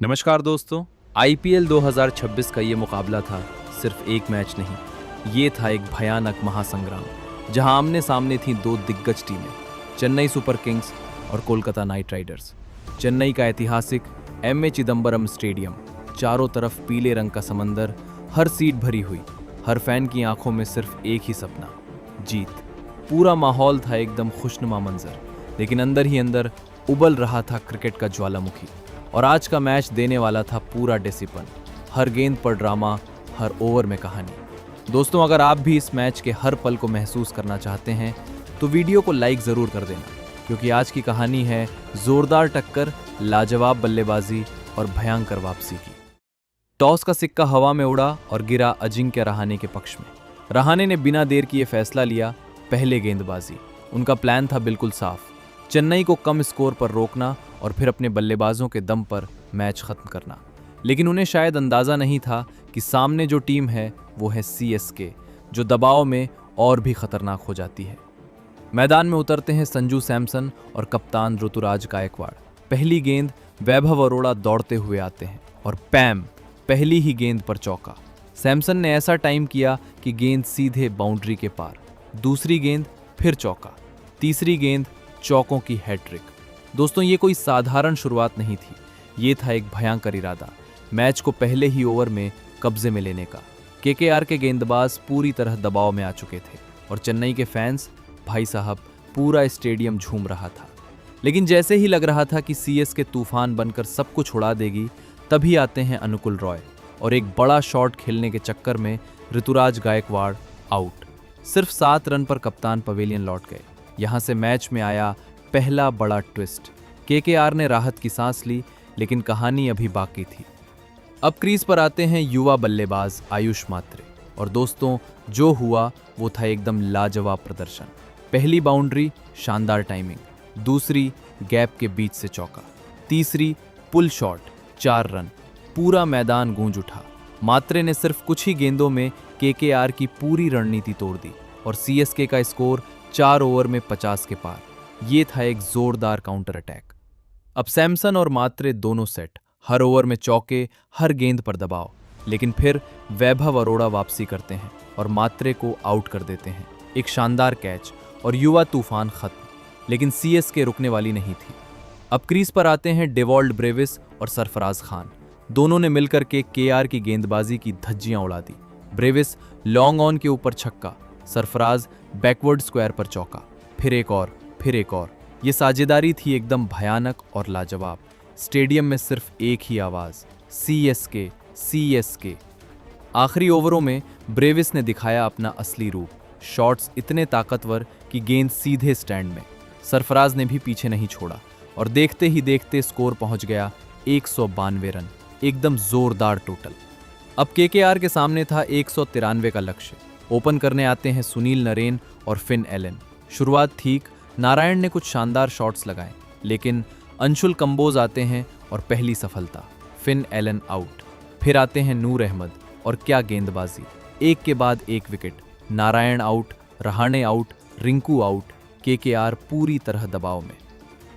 नमस्कार दोस्तों। आईपीएल 2026 का ये मुकाबला था सिर्फ एक मैच नहीं, ये था एक भयानक महासंग्राम जहां आमने सामने थी दो दिग्गज टीमें, चेन्नई सुपर किंग्स और कोलकाता नाइट राइडर्स। चेन्नई का ऐतिहासिक एमए चिदंबरम स्टेडियम, चारों तरफ पीले रंग का समंदर, हर सीट भरी हुई, हर फैन की आंखों में सिर्फ एक ही सपना, जीत। पूरा माहौल था एकदम खुशनुमा मंजर, लेकिन अंदर ही अंदर उबल रहा था क्रिकेट का ज्वालामुखी। और आज का मैच देने वाला था पूरा डिसिप्लिन, हर गेंद पर ड्रामा, हर ओवर में कहानी। दोस्तों, अगर आप भी इस मैच के हर पल को महसूस करना चाहते हैं तो वीडियो को लाइक ज़रूर कर देना, क्योंकि आज की कहानी है जोरदार टक्कर, लाजवाब बल्लेबाजी और भयंकर वापसी की। टॉस का सिक्का हवा में उड़ा और गिरा अजिंक्य रहाणे के पक्ष में। रहाणे ने बिना देर किए फैसला लिया, पहले गेंदबाजी। उनका प्लान था बिल्कुल साफ, चेन्नई को कम स्कोर पर रोकना और फिर अपने बल्लेबाजों के दम पर मैच खत्म करना। लेकिन उन्हें शायद अंदाजा नहीं था कि सामने जो टीम है वो है सीएसके, जो दबाव में और भी खतरनाक हो जाती है। मैदान में उतरते हैं संजू सैमसन और कप्तान ऋतुराज गायकवाड़। पहली गेंद, वैभव अरोड़ा दौड़ते हुए आते हैं और पैम, पहली ही गेंद पर चौका। सैमसन ने ऐसा टाइम किया कि गेंद सीधे बाउंड्री के पार। दूसरी गेंद, फिर चौका। तीसरी गेंद, चौकों की हैट्रिक। दोस्तों, ये कोई साधारण शुरुआत नहीं थी, ये था एक भयंकर इरादा, मैच को पहले ही ओवर में कब्जे में लेने का। केकेआर के गेंदबाज पूरी तरह दबाव में आ चुके थे और चेन्नई के फैंस, भाई साहब, पूरा स्टेडियम झूम रहा था। लेकिन जैसे ही लग रहा था कि सीएसके तूफान बनकर सब कुछ उड़ा देगी, तभी आते हैं अनुकुल रॉय और एक बड़ा शॉट खेलने के चक्कर में ऋतुराज गायकवाड़ आउट। सिर्फ 7 रन पर कप्तान पवेलियन लौट गए। यहां से मैच में आया पहला बड़ा ट्विस्ट। केकेआर ने राहत की सांस ली, लेकिन कहानी अभी बाकी थी। अब क्रीज पर आते हैं युवा बल्लेबाज आयुष मात्रे, और दोस्तों, जो हुआ वो था एकदम लाजवाब प्रदर्शन। पहली बाउंड्री, शानदार टाइमिंग। दूसरी, गैप के बीच से चौका। तीसरी, पुल शॉट, 4 रन। पूरा मैदान गूंज उठा। मात्रे ने सिर्फ कुछ ही गेंदों में केकेआर की पूरी रणनीति तोड़ दी और सीएसके का स्कोर 4 ओवर में 50 के पार। ये था एक जोरदार काउंटर अटैक। अब सैमसन और मात्रे दोनों सेट, हर ओवर में चौके, हर गेंद पर दबाव। लेकिन फिर वैभव अरोड़ा वापसी करते हैं और मात्रे को आउट कर देते हैं। एक शानदार कैच और युवा तूफान खत्म। लेकिन सीएसके रुकने वाली नहीं थी। अब क्रीज पर आते हैं डेवॉल्ड ब्रेविस और सरफराज खान। दोनों ने मिलकर के केआर की गेंदबाजी की धज्जियां उड़ा दी। ब्रेविस लॉन्ग ऑन के ऊपर छक्का, सरफराज बैकवर्ड स्क्वायर पर चौका, फिर एक और, फिर एक और। ये साझेदारी थी एकदम भयानक और लाजवाब। स्टेडियम में सिर्फ एक ही आवाज, सीएसके, सीएसके। आखिरी ओवरों में ब्रेविस ने दिखाया अपना असली रूप। शॉट्स इतने ताकतवर कि गेंद सीधे स्टैंड में। सरफराज ने भी पीछे नहीं छोड़ा और देखते ही देखते स्कोर पहुंच गया 192 रन, एकदम जोरदार टोटल। अब केकेआर के सामने था 193 का लक्ष्य। ओपन करने आते हैं सुनील नरेन और फिन एलन। शुरुआत ठीक, नारायण ने कुछ शानदार शॉट्स लगाए, लेकिन अंशुल कंबोज आते हैं और पहली सफलता, फिन एलन आउट। फिर आते हैं नूर अहमद और क्या गेंदबाजी, एक के बाद एक wicket. Narayan out, Rahane out, Rinku out. KKR पूरी तरह दबाव में।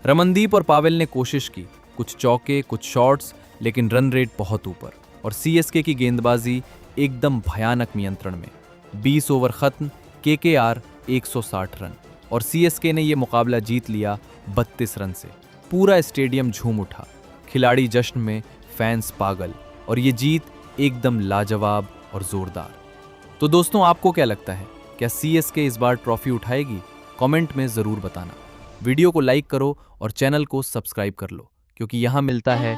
रमनदीप और पावेल ने कोशिश की, कुछ चौके, कुछ शॉट्स, लेकिन रन रेट बहुत ऊपर और सीएसके की गेंदबाजी एकदम भयानक नियंत्रण में। 20 ओवर खत्म, केकेआर 160 रन और सीएसके ने यह मुकाबला जीत लिया 32 रन से। पूरा स्टेडियम झूम उठा, खिलाड़ी जश्न में, फैंस पागल, और ये जीत एकदम लाजवाब और जोरदार। तो दोस्तों, आपको क्या लगता है, क्या सीएसके इस बार ट्रॉफी उठाएगी? कमेंट में जरूर बताना। वीडियो को लाइक करो और चैनल को सब्सक्राइब कर लो, क्योंकि यहां मिलता है